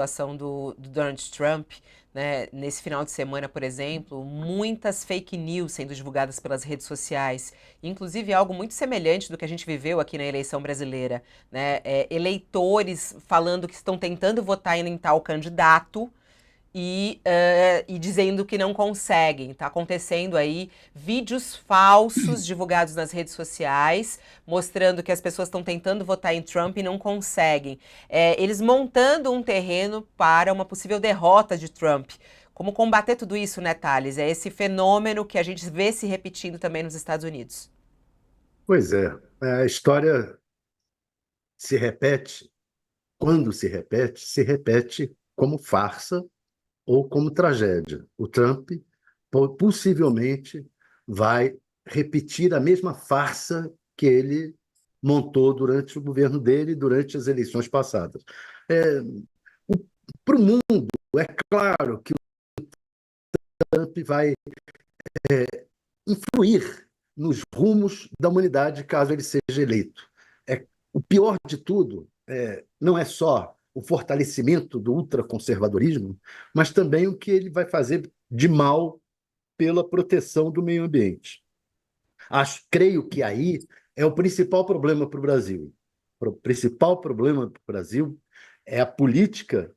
Situação do Donald Trump, né? Nesse final de semana, por exemplo, muitas fake news sendo divulgadas pelas redes sociais, inclusive algo muito semelhante do que a gente viveu aqui na eleição brasileira, né? Eleitores falando que estão tentando votar em tal candidato e dizendo que não conseguem. Está acontecendo aí vídeos falsos divulgados nas redes sociais, mostrando que as pessoas estão tentando votar em Trump e não conseguem. Eles montando um terreno para uma possível derrota de Trump. Como combater tudo isso, né, Thales? É esse fenômeno que a gente vê se repetindo também nos Estados Unidos. Pois é, a história se repete, quando se repete como farsa ou como tragédia. O Trump possivelmente vai repetir a mesma farsa que ele montou durante o governo dele, durante as eleições passadas. É, Para o mundo, é claro que o Trump vai influir nos rumos da humanidade caso ele seja eleito. O pior de tudo não é só o fortalecimento do ultraconservadorismo, mas também o que ele vai fazer de mal pela proteção do meio ambiente. Creio que aí é o principal problema para o Brasil. O principal problema para o Brasil é a política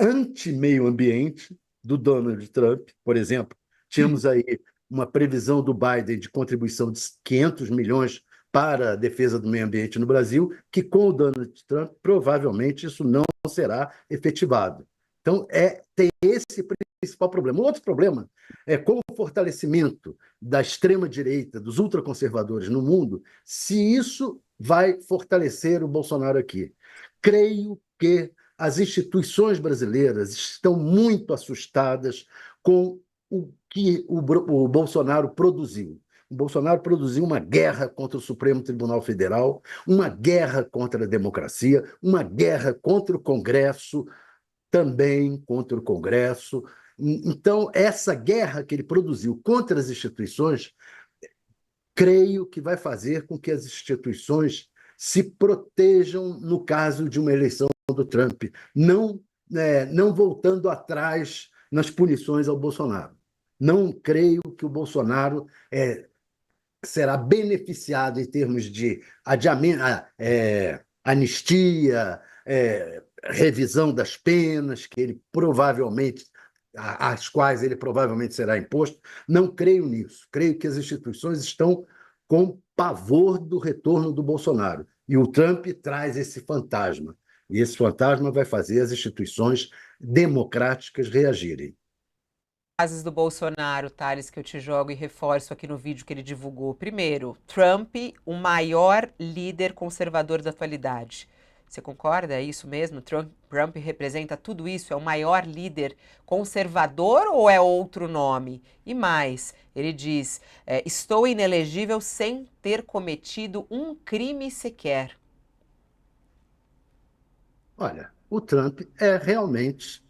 anti-meio ambiente do Donald Trump, por exemplo. Tínhamos aí uma previsão do Biden de contribuição de 500 milhões para a defesa do meio ambiente no Brasil, que com o Donald Trump provavelmente isso não será efetivado. Então, tem esse principal problema. O outro problema é com o fortalecimento da extrema-direita, dos ultraconservadores no mundo, se isso vai fortalecer o Bolsonaro aqui. Creio que as instituições brasileiras estão muito assustadas com o que o Bolsonaro produziu. O Bolsonaro produziu uma guerra contra o Supremo Tribunal Federal, uma guerra contra a democracia, uma guerra contra o Congresso, também contra o Congresso. Então, essa guerra que ele produziu contra as instituições, creio que vai fazer com que as instituições se protejam no caso de uma eleição do Trump, não voltando atrás nas punições ao Bolsonaro. Não creio que o Bolsonaro será beneficiado em termos de anistia, revisão das penas que ele provavelmente às quais ele provavelmente será imposto. Não creio nisso. Creio que as instituições estão com pavor do retorno do Bolsonaro. E o Trump traz esse fantasma. E esse fantasma vai fazer as instituições democráticas reagirem. Frases do Bolsonaro, Thales, que eu te jogo e reforço aqui no vídeo que ele divulgou. Primeiro, Trump, o maior líder conservador da atualidade. Você concorda? É isso mesmo? Trump representa tudo isso? É o maior líder conservador ou é outro nome? E mais, ele diz: estou inelegível sem ter cometido um crime sequer. Olha, o Trump é realmente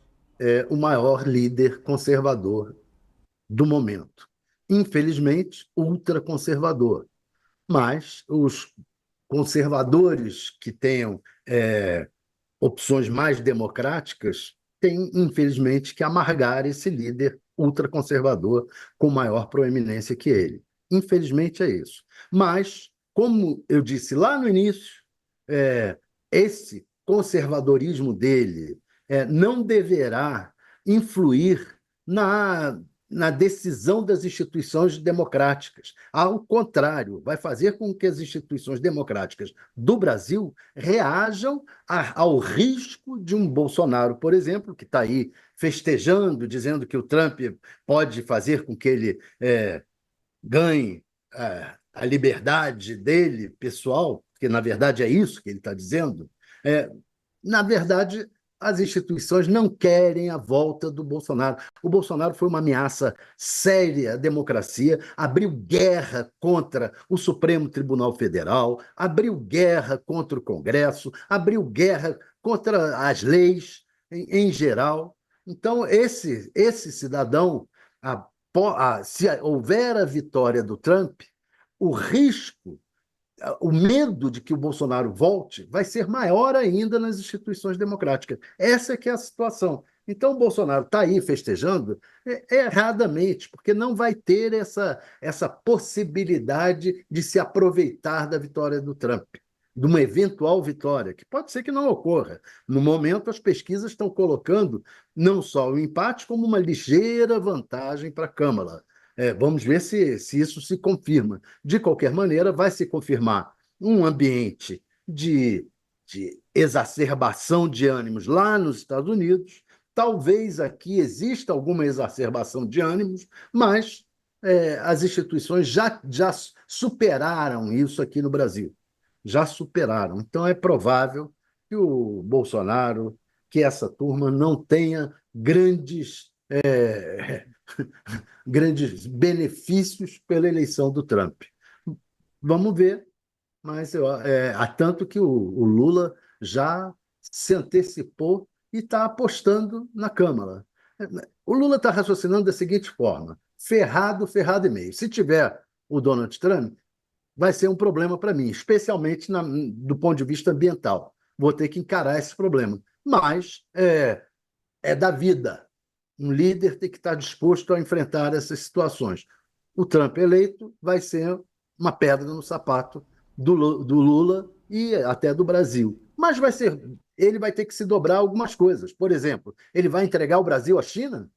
o maior líder conservador do momento. Infelizmente, ultraconservador. Mas os conservadores que tenham opções mais democráticas têm, infelizmente, que amargar esse líder ultraconservador com maior proeminência que ele. Infelizmente é isso. Mas, como eu disse lá no início, esse conservadorismo dele não deverá influir na decisão das instituições democráticas. Ao contrário, vai fazer com que as instituições democráticas do Brasil reajam ao risco de um Bolsonaro, por exemplo, que está aí festejando, dizendo que o Trump pode fazer com que ele ganhe a liberdade dele, pessoal, que na verdade é isso que ele está dizendo. É, Na verdade, as instituições não querem a volta do Bolsonaro. O Bolsonaro foi uma ameaça séria à democracia, abriu guerra contra o Supremo Tribunal Federal, abriu guerra contra o Congresso, abriu guerra contra as leis em geral. Então, esse cidadão, se houver a vitória do Trump, o risco o medo de que o Bolsonaro volte vai ser maior ainda nas instituições democráticas. Essa é que é a situação. Então, o Bolsonaro está aí festejando erradamente, porque não vai ter essa possibilidade de se aproveitar da vitória do Trump, de uma eventual vitória, que pode ser que não ocorra. No momento, as pesquisas estão colocando não só o empate, como uma ligeira vantagem para a Câmara. Vamos ver se isso se confirma. De qualquer maneira, vai se confirmar um ambiente de exacerbação de ânimos lá nos Estados Unidos. Talvez aqui exista alguma exacerbação de ânimos, mas as instituições já superaram isso aqui no Brasil. Já superaram. Então, é provável que o Bolsonaro, que essa turma não tenha grandes benefícios pela eleição do Trump. Vamos ver, mas há tanto que o Lula já se antecipou e está apostando na Câmara. O Lula está raciocinando da seguinte forma: ferrado, ferrado e meio. Se tiver o Donald Trump, vai ser um problema para mim, especialmente do ponto de vista ambiental. Vou ter que encarar esse problema. Mas é da vida. Um líder tem que estar disposto a enfrentar essas situações. O Trump eleito vai ser uma pedra no sapato do Lula e até do Brasil. Mas ele vai ter que se dobrar algumas coisas. Por exemplo, ele vai entregar o Brasil à China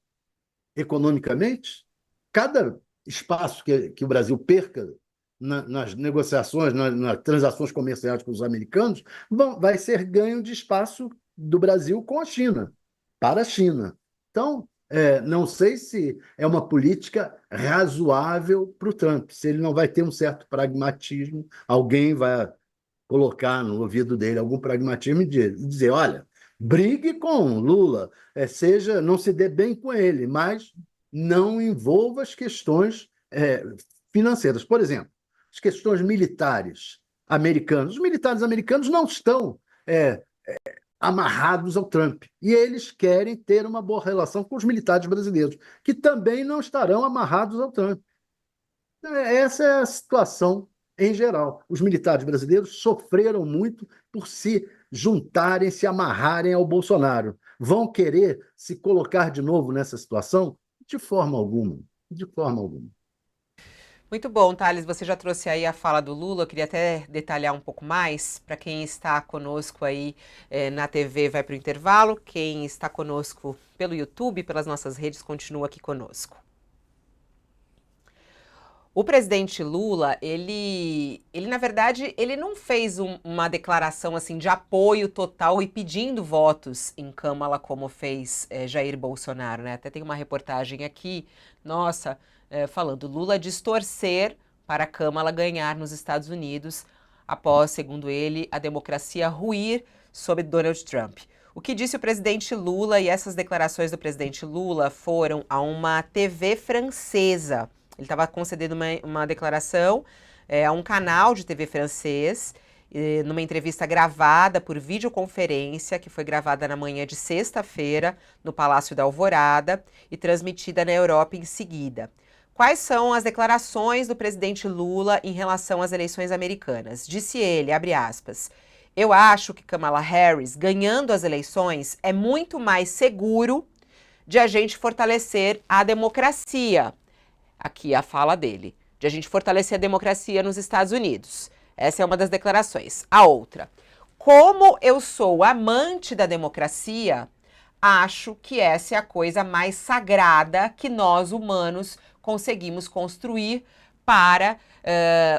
economicamente? Cada espaço que o Brasil perca nas negociações, nas transações comerciais com os americanos, vai ser ganho de espaço do Brasil com a China, para a China. Então, não sei se é uma política razoável para o Trump, se ele não vai ter um certo pragmatismo, alguém vai colocar no ouvido dele algum pragmatismo e dizer, olha, brigue com Lula, não se dê bem com ele, mas não envolva as questões financeiras. Por exemplo, as questões militares americanas. Os militares americanos não estão amarrados ao Trump. E eles querem ter uma boa relação com os militares brasileiros, que também não estarão amarrados ao Trump. Essa é a situação em geral. Os militares brasileiros sofreram muito por se juntarem, se amarrarem ao Bolsonaro. Vão querer se colocar de novo nessa situação? De forma alguma. De forma alguma. Muito bom, Thales. Você já trouxe aí a fala do Lula. Eu queria até detalhar um pouco mais. Para quem está conosco aí na TV, vai para o intervalo. Quem está conosco pelo YouTube, pelas nossas redes, continua aqui conosco. O presidente Lula, ele na verdade, ele não fez uma declaração assim de apoio total e pedindo votos em Câmara como fez Jair Bolsonaro, né? Até tem uma reportagem aqui, nossa, falando Lula distorcer para a Câmara ganhar nos Estados Unidos após, segundo ele, a democracia ruir sob Donald Trump. O que disse o presidente Lula, e essas declarações do presidente Lula foram a uma TV francesa. Ele estava concedendo uma declaração a um canal de TV francês, numa entrevista gravada por videoconferência, que foi gravada na manhã de sexta-feira, no Palácio da Alvorada, e transmitida na Europa em seguida. Quais são as declarações do presidente Lula em relação às eleições americanas? Disse ele, abre aspas, eu acho que Kamala Harris, ganhando as eleições, é muito mais seguro de a gente fortalecer a democracia. Aqui a fala dele, de a gente fortalecer a democracia nos Estados Unidos. Essa é uma das declarações. A outra, como eu sou amante da democracia, acho que essa é a coisa mais sagrada que nós humanos conseguimos construir para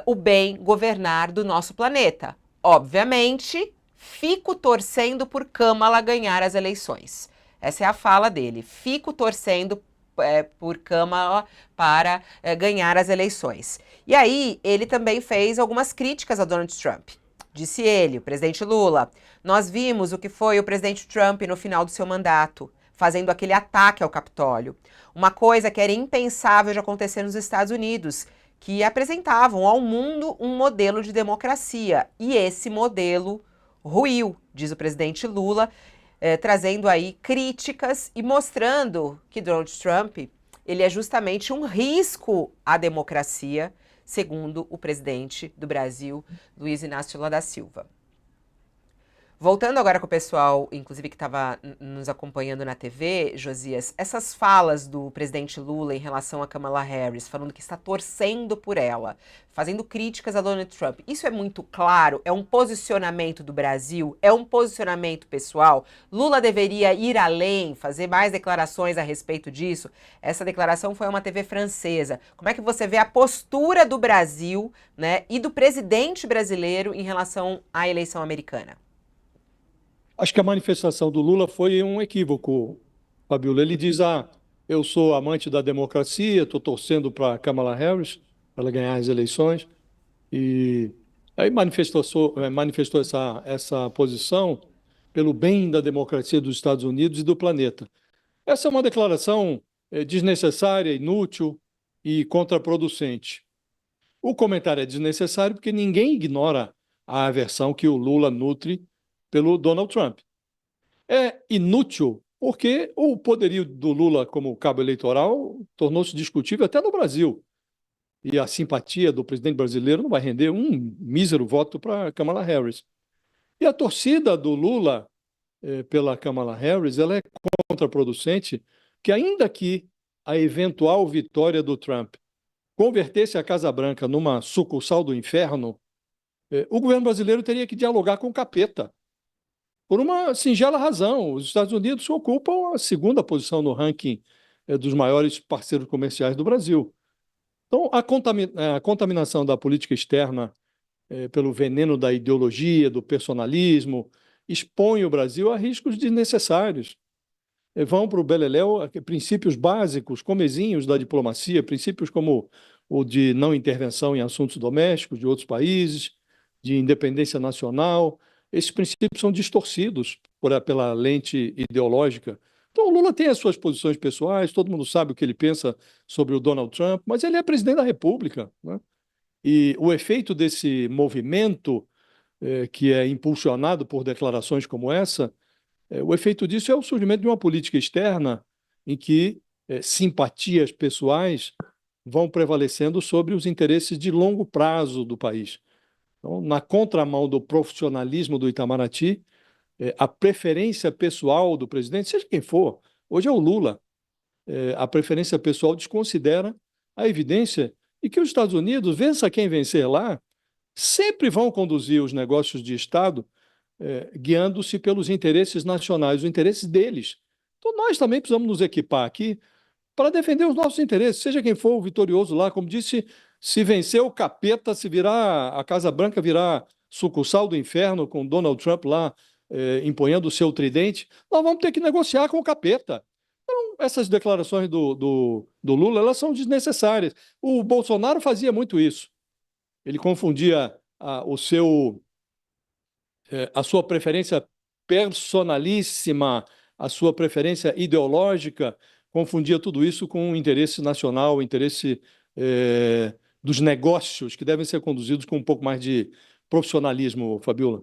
o bem governar do nosso planeta. Obviamente, fico torcendo por Kamala ganhar as eleições. Essa é a fala dele. Fico torcendo por Kamala para ganhar as eleições. E aí, ele também fez algumas críticas a Donald Trump. Disse ele, o presidente Lula, nós vimos o que foi o presidente Trump no final do seu mandato, fazendo aquele ataque ao Capitólio. Uma coisa que era impensável de acontecer nos Estados Unidos, que apresentavam ao mundo um modelo de democracia. E esse modelo ruiu, diz o presidente Lula, trazendo aí críticas e mostrando que Donald Trump ele é justamente um risco à democracia segundo o presidente do Brasil, Luiz Inácio Lula da Silva. Voltando agora com o pessoal, inclusive que estava nos acompanhando na TV, Josias, essas falas do presidente Lula em relação a Kamala Harris, falando que está torcendo por ela, fazendo críticas a Donald Trump, isso é muito claro? É um posicionamento do Brasil? É um posicionamento pessoal? Lula deveria ir além, fazer mais declarações a respeito disso? Essa declaração foi a uma TV francesa. Como é que você vê a postura do Brasil, né, e do presidente brasileiro em relação à eleição americana? Acho que a manifestação do Lula foi um equívoco, Fabiola. Ele diz: eu sou amante da democracia, estou torcendo para Kamala Harris, para ela ganhar as eleições. E aí manifestou essa posição pelo bem da democracia dos Estados Unidos e do planeta. Essa é uma declaração desnecessária, inútil e contraproducente. O comentário é desnecessário porque ninguém ignora a aversão que o Lula nutre pelo Donald Trump. É inútil porque o poderio do Lula como cabo eleitoral tornou-se discutível até no Brasil. E a simpatia do presidente brasileiro não vai render um mísero voto para Kamala Harris. E a torcida do Lula pela Kamala Harris, ela é contraproducente, que ainda que a eventual vitória do Trump convertesse a Casa Branca numa sucursal do inferno, o governo brasileiro teria que dialogar com o capeta. Por uma singela razão, os Estados Unidos ocupam a segunda posição no ranking dos maiores parceiros comerciais do Brasil. Então, a contaminação da política externa pelo veneno da ideologia, do personalismo, expõe o Brasil a riscos desnecessários. Vão para o beleléu princípios básicos, comezinhos da diplomacia, princípios como o de não intervenção em assuntos domésticos de outros países, de independência nacional. Esses princípios são distorcidos pela lente ideológica. Então, o Lula tem as suas posições pessoais, todo mundo sabe o que ele pensa sobre o Donald Trump, mas ele é presidente da República, né? E o efeito desse movimento, que é impulsionado por declarações como essa, o efeito disso é o surgimento de uma política externa em que simpatias pessoais vão prevalecendo sobre os interesses de longo prazo do país. Então, na contramão do profissionalismo do Itamaraty, a preferência pessoal do presidente, seja quem for, hoje é o Lula, a preferência pessoal desconsidera a evidência de que os Estados Unidos, vença quem vencer lá, sempre vão conduzir os negócios de Estado guiando-se pelos interesses nacionais, os interesses deles. Então, nós também precisamos nos equipar aqui para defender os nossos interesses, seja quem for o vitorioso lá. Como disse, se vencer o capeta, se virar a Casa Branca, virar sucursal do inferno com Donald Trump lá empunhando o seu tridente, nós vamos ter que negociar com o capeta. Então, essas declarações do Lula, elas são desnecessárias. O Bolsonaro fazia muito isso. Ele confundia a sua preferência personalíssima, a sua preferência ideológica, confundia tudo isso com o interesse nacional, o interesse dos negócios, que devem ser conduzidos com um pouco mais de profissionalismo, Fabiola.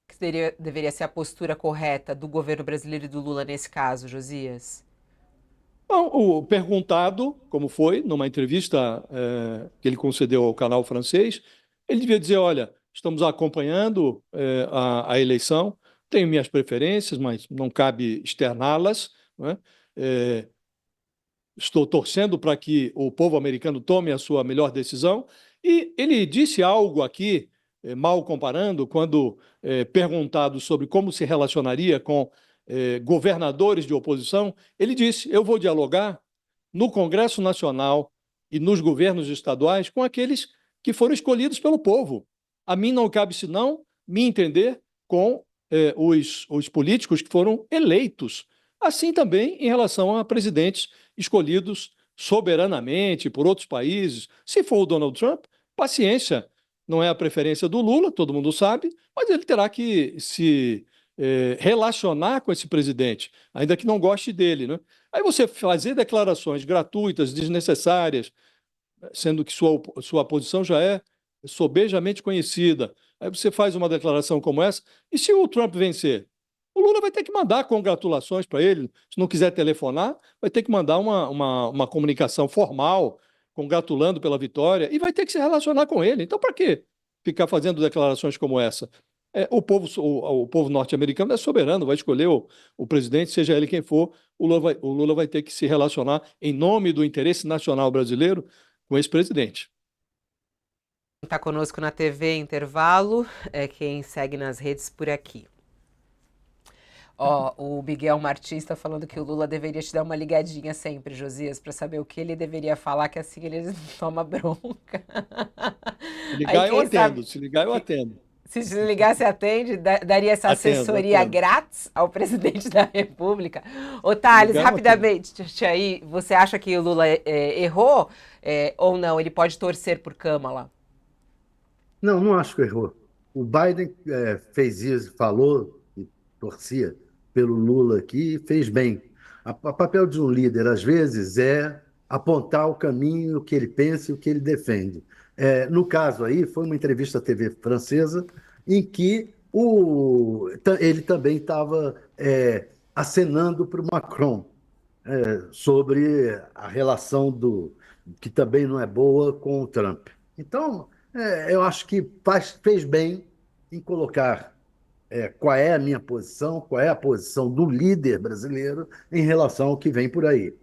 Que deveria ser a postura correta do governo brasileiro e do Lula nesse caso, Josias? Bom, o perguntado, como foi, numa entrevista que ele concedeu ao canal francês, ele devia dizer: olha, estamos acompanhando a eleição, tenho minhas preferências, mas não cabe externá-las, né? Estou torcendo para que o povo americano tome a sua melhor decisão. E ele disse algo aqui, mal comparando, quando perguntado sobre como se relacionaria com governadores de oposição, ele disse: eu vou dialogar no Congresso Nacional e nos governos estaduais com aqueles que foram escolhidos pelo povo. A mim não cabe senão me entender com os políticos que foram eleitos. Assim também em relação a presidentes escolhidos soberanamente por outros países. Se for o Donald Trump, paciência, não é a preferência do Lula, todo mundo sabe, mas ele terá que se relacionar com esse presidente, ainda que não goste dele, né? Aí você fazer declarações gratuitas, desnecessárias, sendo que sua posição já é sobejamente conhecida. Aí você faz uma declaração como essa, e se o Trump vencer? O Lula vai ter que mandar congratulações para ele. Se não quiser telefonar, vai ter que mandar uma comunicação formal, congratulando pela vitória e vai ter que se relacionar com ele. Então, para que ficar fazendo declarações como essa? O povo norte-americano é soberano, vai escolher o presidente, seja ele quem for, o Lula vai ter que se relacionar em nome do interesse nacional brasileiro com esse presidente. Está conosco na TV Intervalo, é quem segue nas redes por aqui. Ó, o Miguel Martins está falando que o Lula deveria te dar uma ligadinha sempre, Josias, para saber o que ele deveria falar, que assim ele não toma bronca. Se ligar, eu atendo. Se ligar, eu atendo. Se ligar, você atende? Daria essa assessoria grátis ao presidente da República? Ô, Thales, rapidamente, aí, você acha que o Lula errou ou não? Ele pode torcer por Câmara? Não, não acho que errou. O Biden fez isso, falou e torcia pelo Lula aqui e fez bem. O papel de um líder, às vezes, é apontar o caminho, o que ele pensa e o que ele defende. No caso aí, foi uma entrevista à TV francesa em que ele também estava acenando para o Macron sobre a relação que também não é boa com o Trump. Então, eu acho que fez bem em colocar qual é a minha posição, qual é a posição do líder brasileiro em relação ao que vem por aí.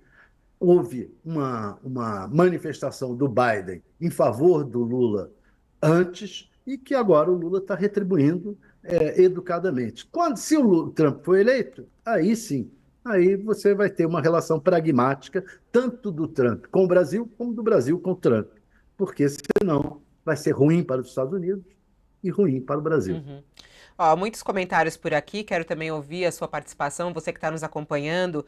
Houve uma manifestação do Biden em favor do Lula antes e que agora o Lula está retribuindo educadamente. Se o Trump for eleito, aí sim, aí você vai ter uma relação pragmática tanto do Trump com o Brasil como do Brasil com o Trump, porque senão vai ser ruim para os Estados Unidos e ruim para o Brasil. Uhum. Ó, muitos comentários por aqui, quero também ouvir a sua participação, você que está nos acompanhando